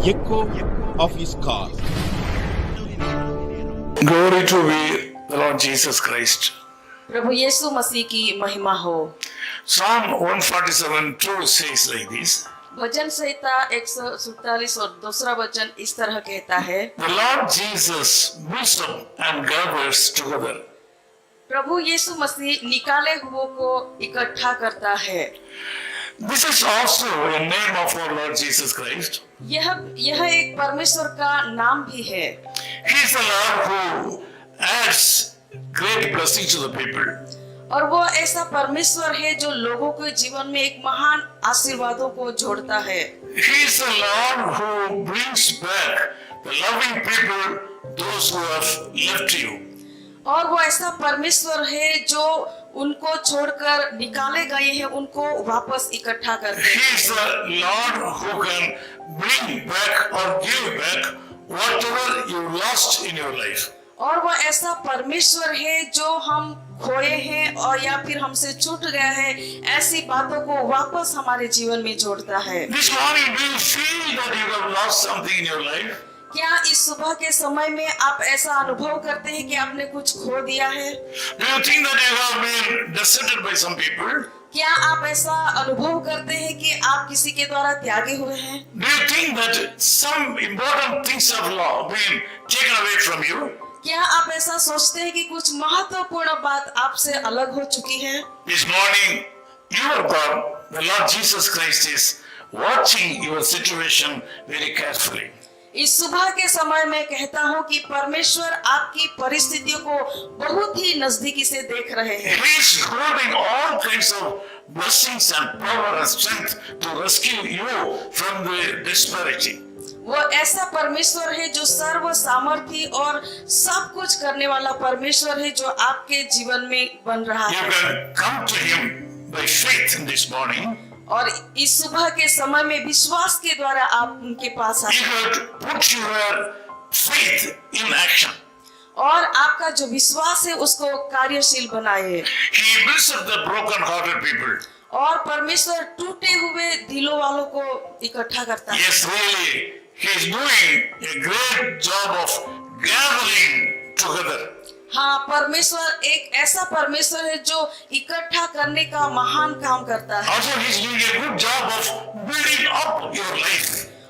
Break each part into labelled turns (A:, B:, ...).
A: echo of his call.
B: Glory to be the Lord Jesus Christ.
C: प्रभु यीशु मसीह की महिमा हो।
B: Psalm 147:2 says like this.
C: भजन संहिता 147 और दूसरा वचन इस तरह कहता है,
B: The Lord Jesus builds up and gathers together.
C: प्रभु यीशु मसीह निकाले हुओं को इकट्ठा करता है।
B: This is also a name of our Lord Jesus Christ.
C: यह एक परमेश्वर का नाम भी है।
B: He is the Lord who adds great blessing to the people.
C: और वो ऐसा परमेश्वर है जो लोगों के जीवन में एक महान आशीर्वादों को जोड़ता है।
B: He is the Lord who brings back the loving people, those who have left you.
C: और वो ऐसा परमेश्वर है जो उनको छोड़कर निकाले गए हैं, उनको वापस इकट्ठा करते हैं।
B: He is the Lord who can bring back or give back whatever you lost in your life.
C: और वो ऐसा परमेश्वर है जो हम खोए हैं और या फिर हमसे छूट गया है, ऐसी बातों को वापस हमारे जीवन में जोड़ता है।
B: This morning, do you feel that you have lost something in your life?
C: क्या इस सुबह के समय में आप ऐसा अनुभव करते हैं कि आपने कुछ खो दिया है?
B: Do you think that you have been deserted by some people?
C: क्या आप ऐसा अनुभव करते हैं कि आप किसी के द्वारा त्यागे हुए हैं?
B: Do you think that some important things have been taken away from you?
C: क्या आप ऐसा सोचते हैं कि कुछ महत्वपूर्ण बात आपसे अलग हो चुकी है?
B: This morning, your God, the Lord Jesus Christ, is watching your situation very carefully.
C: इस सुबह के समय में कहता हूँ कि परमेश्वर आपकी परिस्थितियों को बहुत ही नजदीकी से देख रहे हैं।
B: He is holding all kinds of blessings and power and strength to rescue you from the disparity.
C: वो ऐसा परमेश्वर है जो सर्व सामर्थी और सब कुछ करने वाला परमेश्वर है जो आपके जीवन में बन रहा
B: You
C: है।
B: can come to Him by faith in this morning.
C: और इस सुबह के समय में विश्वास के द्वारा आप उनके पास
B: He
C: आए
B: could put your faith in action.
C: और आपका जो विश्वास है उसको कार्यशील बनाए।
B: He builds up the broken-hearted people.
C: और परमेश्वर टूटे हुए दिलों वालों को इकट्ठा करता है।
B: Yes, really, He is doing a great job of gathering together.
C: हाँ, परमेश्वर एक ऐसा परमेश्वर है जो इकट्ठा करने का महान काम करता है।
B: Also, He is doing a good job of building up your life.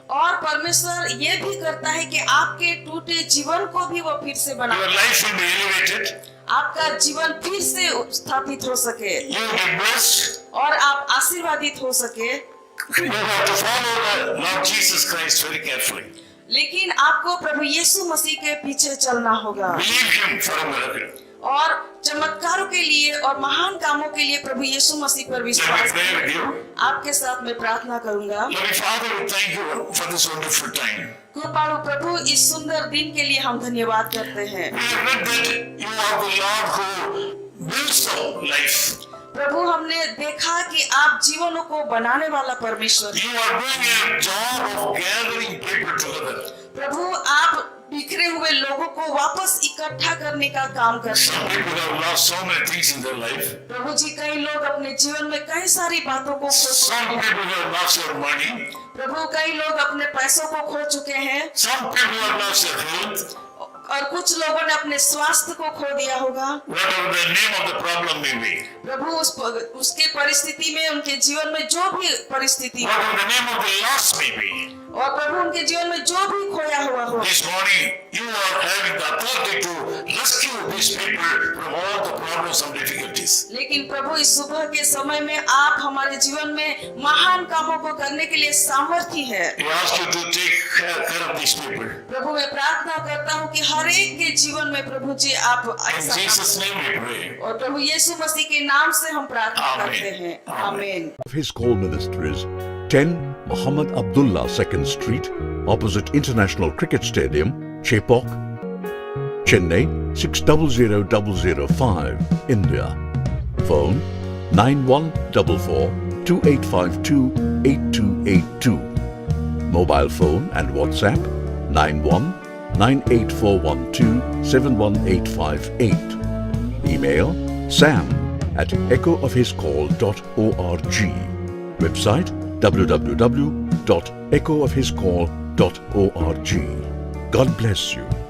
C: और परमेश्वर ये भी करता है कि आपके टूटे जीवन को भी वो फिर से बना,
B: Your life will be elevated.
C: आपका जीवन फिर से स्थापित हो सके
B: You will be blessed.
C: और आप आशीर्वादित हो सके।
B: You have to follow the Lord Jesus Christ very carefully.
C: लेकिन आपको प्रभु यीशु मसीह के पीछे चलना होगा
B: Believe Him for a miracle.
C: और चमत्कारों के लिए और महान कामों के लिए प्रभु यीशु मसीह पर
B: Let me
C: विश्वास
B: pray with you.
C: आपके साथ मैं प्रार्थना करूंगा।
B: Loving Father, we thank you for this wonderful time.
C: कृपालु प्रभु, इस सुंदर दिन के लिए हम धन्यवाद करते हैं।
B: We have read that you are the Lord who builds up life.
C: प्रभु, हमने देखा कि आप जीवनों को बनाने वाला परमेश्वर हैं।
B: You are doing a job of gathering people together.
C: प्रभु, आप बिखरे हुए लोगों को वापस इकट्ठा करने का काम करते
B: Some
C: हैं।
B: people have lost so many things in their life.
C: प्रभु जी, कई लोग अपने जीवन में कई सारी बातों को खो चुके
B: Some
C: हैं।
B: people have lost their money.
C: प्रभु, कई लोग अपने पैसों को खो चुके हैं
B: Some people have lost their health.
C: और कुछ लोगों ने अपने स्वास्थ्य को खो दिया होगा।
B: Whatever the name of the problem may be.
C: प्रभु, उसके परिस्थिति में, उनके जीवन में जो भी परिस्थिति हो
B: Whatever the name of the loss may be.
C: और प्रभु उनके जीवन में जो भी खोया हुआ हो,
B: This morning, you are having the authority to rescue these people from all the problems and difficulties.
C: लेकिन प्रभु इस सुबह के समय में आप हमारे जीवन में महान कामों को करने के लिए सामर्थ्य है।
B: We ask you to take care of these people.
C: प्रभु, मैं प्रार्थना करता हूँ कि हर एक के जीवन में प्रभु जी आप
B: In
C: ऐसा
B: Jesus'
C: काम
B: name we pray.
C: करें। और प्रभु यीशु मसीह के नाम से हम प्रार्थना
B: आमीन।
C: करते हैं, आमीन।
D: His call ministries 10 Muhammad Abdullah 2nd Street, opposite International Cricket Stadium, Chepauk, Chennai 600005, India. Phone 9144 2852 8282. Mobile phone and WhatsApp 91 98412 71858. Email sam@echoofhiscall.org. Website www.echoofhiscall.org. God bless you.